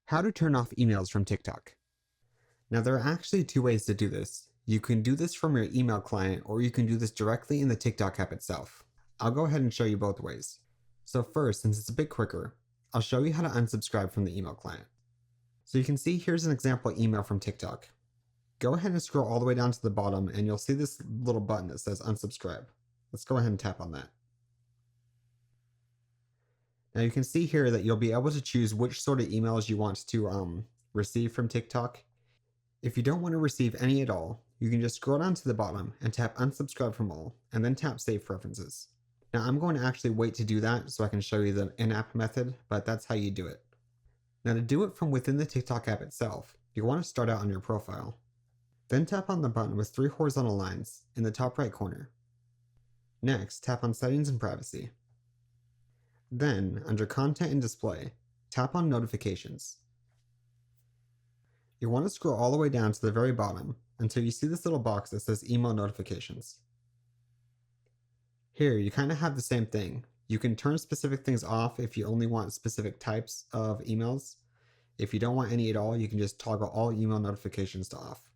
How to turn off emails from TikTok. Now, there are actually two ways to do this. You can do this from your email client, or you can do this directly in the TikTok app itself. I'll go ahead and show you both ways. So first, since it's a bit quicker, I'll show you how to unsubscribe from the email client. So you can see here's an example email from TikTok. Go ahead and scroll all the way down to the bottom and you'll see this little button that says unsubscribe. Let's go ahead and tap on that. Now you can see here that you'll be able to choose which sort of emails you want to receive from TikTok. If you don't want to receive any at all, you can just scroll down to the bottom and tap unsubscribe from all, and then tap save preferences. Now I'm going to actually wait to do that so I can show you the in-app method, but that's how you do it. Now to do it from within the TikTok app itself, you want to start out on your profile. Then tap on the button with 3 horizontal lines in the top right corner. Next, tap on Settings and Privacy. Then, under Content and Display, tap on Notifications. You want to scroll all the way down to the very bottom until you see this little box that says Email Notifications. Here, you kind of have the same thing. You can turn specific things off if you only want specific types of emails. If you don't want any at all, you can just toggle all email notifications to off.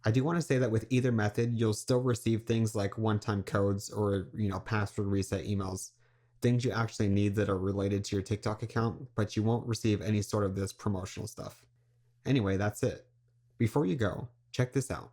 I do want to say that with either method, you'll still receive things like one-time codes or, password reset emails, things you actually need that are related to your TikTok account, but you won't receive any sort of this promotional stuff. Anyway, that's it. Before you go, check this out.